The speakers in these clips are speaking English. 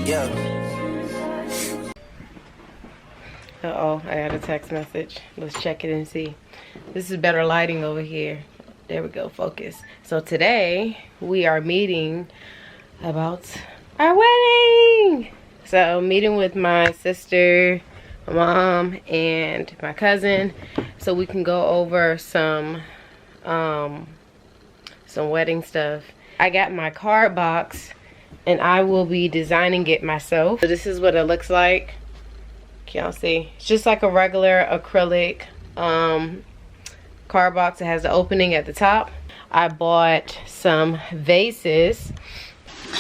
Uh-oh, I got a text message. Let's check it and see. This is better lighting over here. There we go, focus. So today, we are meeting about our wedding. So, meeting with my sister, my mom, and my cousin. So we can go over some wedding stuff. I got my card box, and I will be designing it myself. So this is what it looks like. Can y'all see? It's just like a regular acrylic card box. It has the opening at the top. I bought some vases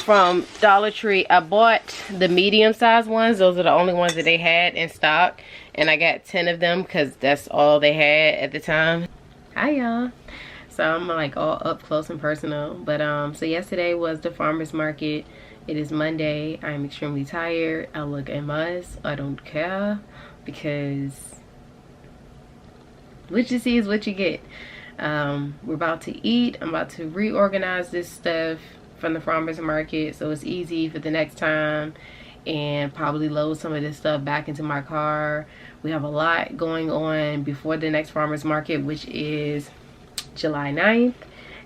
from Dollar Tree. I bought the medium sized ones. Those are the only ones that they had in stock, and I got 10 of them because that's all they had at the time. Hi y'all. So I'm like all up close and personal, but so yesterday was the farmers market. It is Monday. I'm extremely tired. I look a mess. I don't care because what you see is what you get. We're about to eat. I'm about to reorganize this stuff from the farmers market so it's easy for the next time, and probably load some of this stuff back into my car. We have a lot going on before the next farmers market, which is July 9th.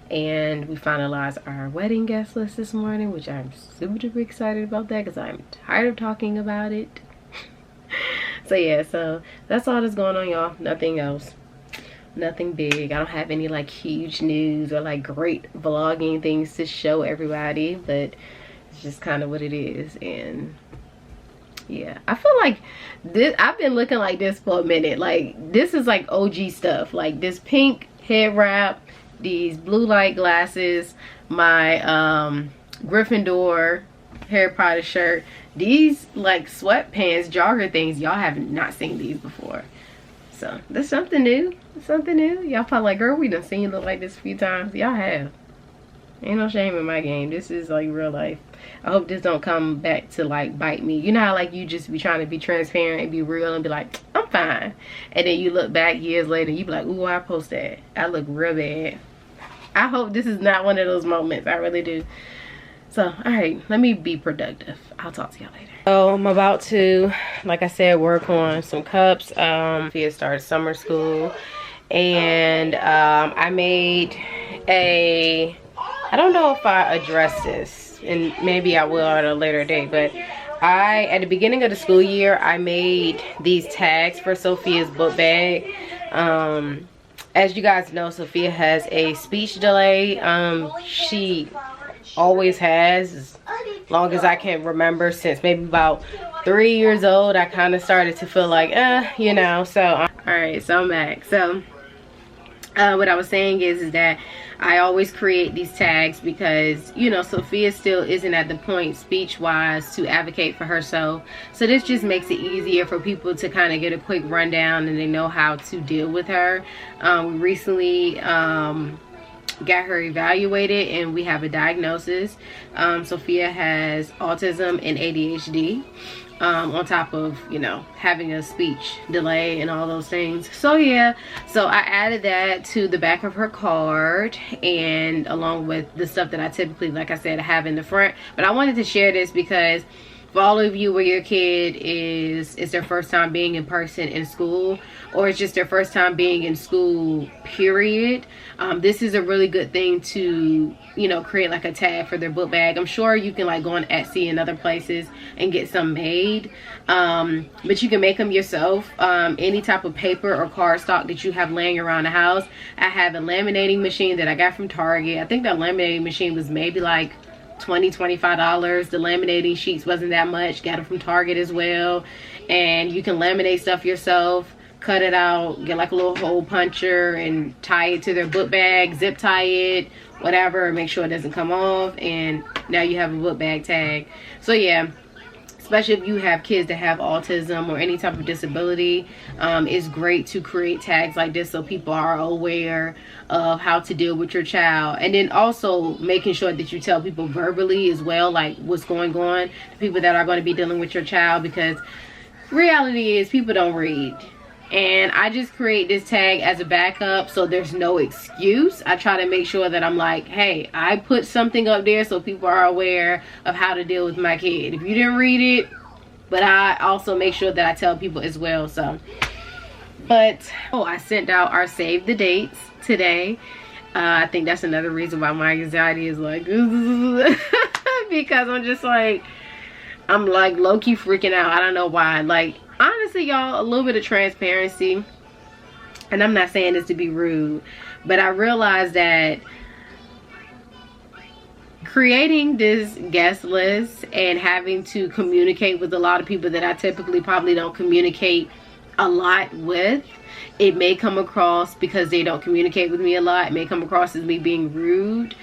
And we finalized our wedding guest list this morning, which I'm super excited about that because I'm tired of talking about it. So yeah, so that's all that's going on, y'all. Nothing else. Nothing big. I don't have any like huge news or like great vlogging things to show everybody, but it's just kind of what it is. And yeah, I feel like this, I've been looking like this for a minute. Like this is like OG stuff. Like this pink head wrap, these blue light glasses, my Gryffindor Harry Potter shirt, these like sweatpants jogger things. Y'all have not seen these before, so that's something new. Something new. Y'all probably like, girl, we done seen you look like this a few times. Y'all have. Ain't no shame in my game. This is like real life. I hope this don't come back to like bite me. You know how like you just be trying to be transparent and be real and be like, I'm fine, and then you look back years later and you be like, ooh, I post that, I look real bad. I hope this is not one of those moments. I really do. So all right, let me be productive. I'll talk to y'all later. So I'm about to, like I said, work on some cups. Sophia started summer school, and I made a, I don't know if I address this, and maybe I will at a later date, but at the beginning of the school year, I made these tags for Sophia's book bag. As you guys know, Sophia has a speech delay. She always has, as long as I can remember, since maybe about 3 years old. I kind of started to feel like, you know, so all right, so I'm back. So what I was saying is that I always create these tags because, you know, Sophia still isn't at the point speech wise to advocate for herself. So this just makes it easier for people to kind of get a quick rundown and they know how to deal with her. We recently got her evaluated and we have a diagnosis. Sophia has autism and ADHD. On top of, you know, having a speech delay and all those things. So yeah, so I added that to the back of her card, and along with the stuff that I typically, like I said, have in the front. But I wanted to share this because for all of you where your kid is their first time being in person in school, or it's just their first time being in school period, this is a really good thing to, you know, create like a tag for their book bag. I'm sure you can like go on Etsy and other places and get some made, but you can make them yourself. Any type of paper or cardstock that you have laying around the house. I have a laminating machine that I got from Target. I think that laminating machine was maybe like $20–25. The laminating sheets wasn't that much. Got it from Target as well. And you can laminate stuff yourself, cut it out, get like a little hole puncher and tie it to their book bag, zip tie it, whatever, make sure it doesn't come off, and now you have a book bag tag. So yeah, especially if you have kids that have autism or any type of disability, it's great to create tags like this so people are aware of how to deal with your child. And then also making sure that you tell people verbally as well, like what's going on, the people that are going to be dealing with your child, because reality is people don't read. and I just create this tag as a backup so there's no excuse. I try to make sure that I'm like, hey, I put something up there so people are aware of how to deal with my kid. If you didn't read it, but I also make sure that I tell people as well. So, but oh, I sent out our save the dates today. I think that's another reason why my anxiety is like because I'm like low-key freaking out. I don't know why. Like, honestly, y'all, a little bit of transparency, and I'm not saying this to be rude, but I realized that creating this guest list and having to communicate with a lot of people that I typically probably don't communicate a lot with, it may come across, because they don't communicate with me a lot, it may come across as me being rude.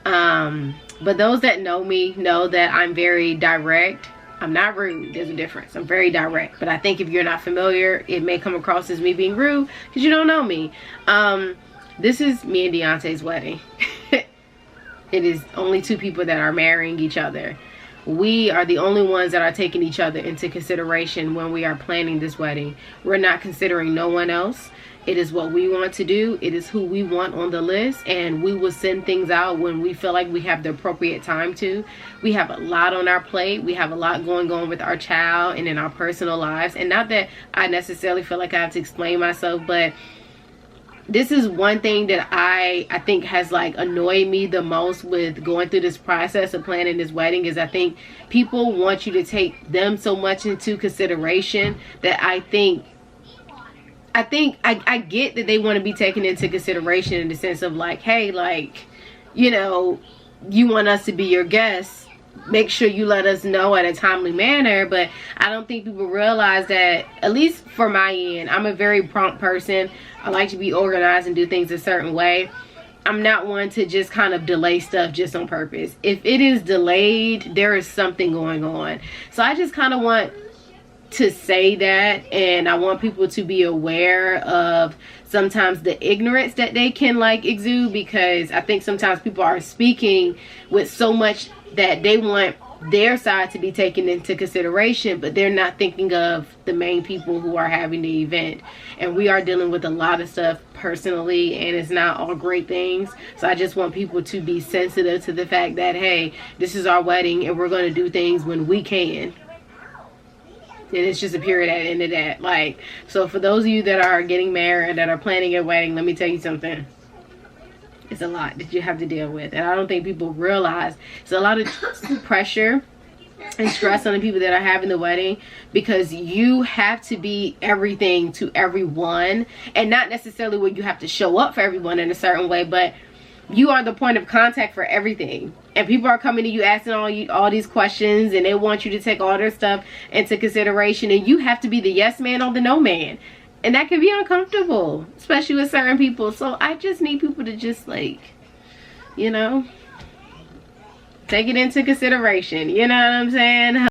But those that know me know that I'm very direct. I'm not rude. There's a difference. I'm very direct. But I think if you're not familiar, it may come across as me being rude because you don't know me. This is me and Deontay's wedding. It is only two people that are marrying each other. We are the only ones that are taking each other into consideration when we are planning this wedding. We're not considering no one else. It is what we want to do. It is who we want on the list, and we will send things out when we feel like we have the appropriate time to. We have a lot on our plate. We have a lot going on with our child and in our personal lives. And not that I necessarily feel like I have to explain myself, but this is one thing that I think has like annoyed me the most with going through this process of planning this wedding, is I think people want you to take them so much into consideration that I get that they want to be taken into consideration in the sense of like, hey, like, you know, you want us to be your guests, make sure you let us know at a timely manner. But I don't think people realize that, at least for my end, I'm a very prompt person. I like to be organized and do things a certain way. I'm not one to just kind of delay stuff just on purpose. If it is delayed, there is something going on. So I just kind of want to say that, and I want people to be aware of sometimes the ignorance that they can like exude, because I think sometimes people are speaking with so much that they want their side to be taken into consideration, but they're not thinking of the main people who are having the event. And we are dealing with a lot of stuff personally, and it's not all great things. So I just want people to be sensitive to the fact that, hey, this is our wedding and we're going to do things when we can. And it's just a period at the end of that. Like, so for those of you that are getting married, that are planning your wedding, let me tell you something. It's a lot that you have to deal with. And I don't think people realize it's a lot of pressure and stress on the people that are having the wedding, because you have to be everything to everyone. And not necessarily where you have to show up for everyone in a certain way, but you are the point of contact for everything. And people are coming to you asking all these questions, and they want you to take all their stuff into consideration, and you have to be the yes man or the no man. And that can be uncomfortable, especially with certain people. So I just need people to just, like, you know, take it into consideration. You know what I'm saying?